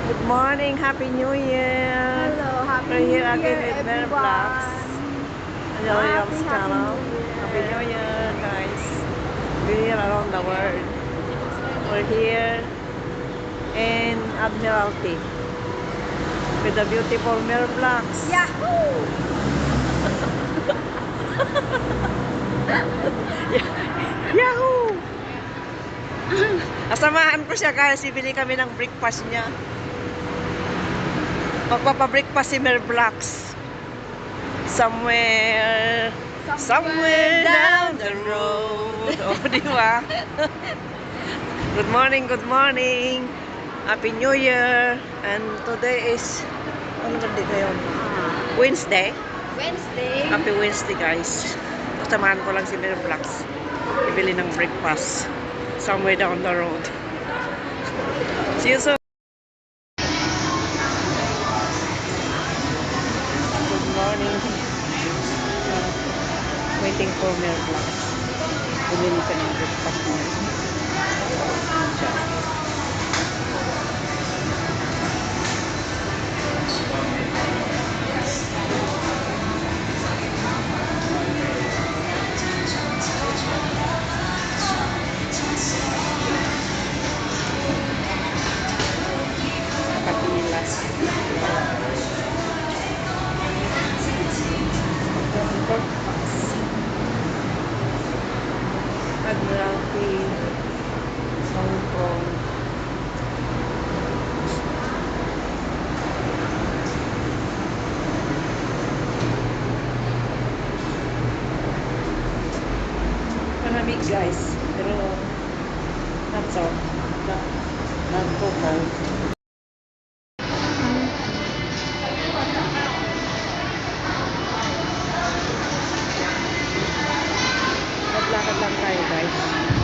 Good morning, Happy New Year. Hello, Happy We're here New again Year, with Mary Vlogs. everyone. Williams Happy channel. New Happy New Year. Year, guys. We're here around the world. We're here in Admiralty with the beautiful Mary Vlogs. Yahoo! Yahoo! Asamahan ko siya guys. Ibili kami ng breakfast niya. Magpapa-breakfast si Mary Vlogs. Somewhere down the road. O, di ba? Good morning, good morning. Happy New Year. And today is, ano ba dito ngayon? Wednesday. Happy Wednesday, guys. Kasamahan ko lang si Mary Vlogs. Ibili ng breakfast. Somewhere down the road. See you soon. Good morning. Waiting for Mary Vlogs. Bumili ka ng breakfast niya. Nakatilas. Admiralty, Hong Kong. Malamig guys, pero not so, not so cold. Maglakad lang tayo guys.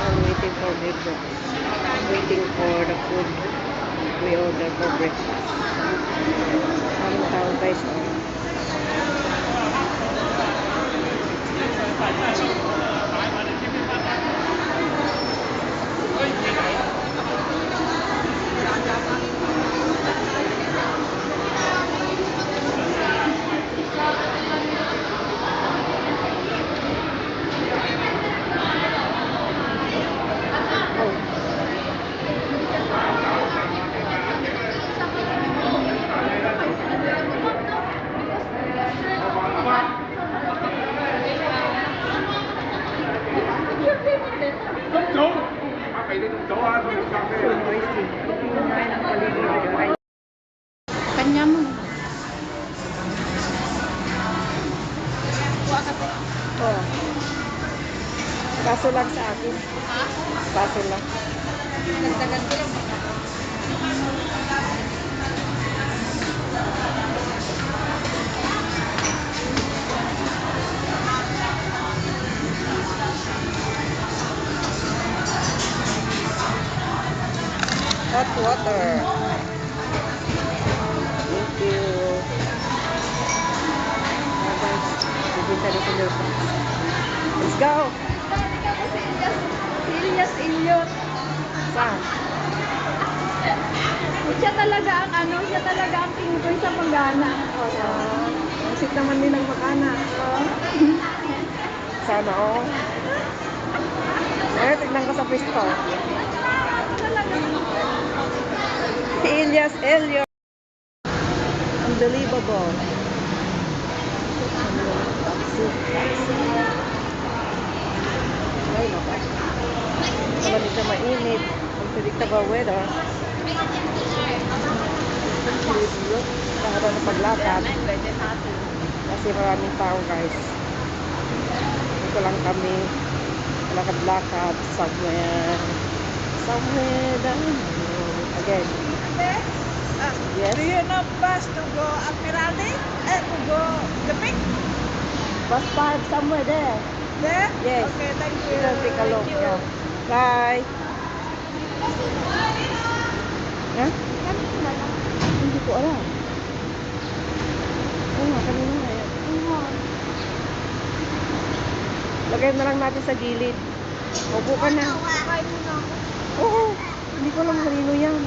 I'm waiting for breakfast. Waiting for the food we order for breakfast. Maraming tao guys. Kanya mo. Oh. Kaso lang sa akin. Kaso lang. Nagdagan ko lang. Hot water. Thank you. Bibinta ni Sir. Let's go. Ilyas. Saan? Siya talaga ang tingkoy sa pagana. Ang sit naman nilang makana. Sana oh. Eh, tignan ko sa pisto. Si Elias Elliot. Unbelievable. Ay, naka. Naman dito mainit. Unpredictable weather. Para na paglakad. Kasi maraming tao guys. Dito lang kami. Lakad-lakad. Somewhere down the road. Again. Yes. Do you know bus to go Admiralty? To go the pink? Bus 5 somewhere there. There? Yes. Okay, thank you. We'll take a look. Thank you. Yeah. Bye. Ha? Hindi ko alam. Oo nga, kanina nga yan. Lagay na lang natin sa gilid. Upo ka na. Oo. Hindi ko alam kanino yan.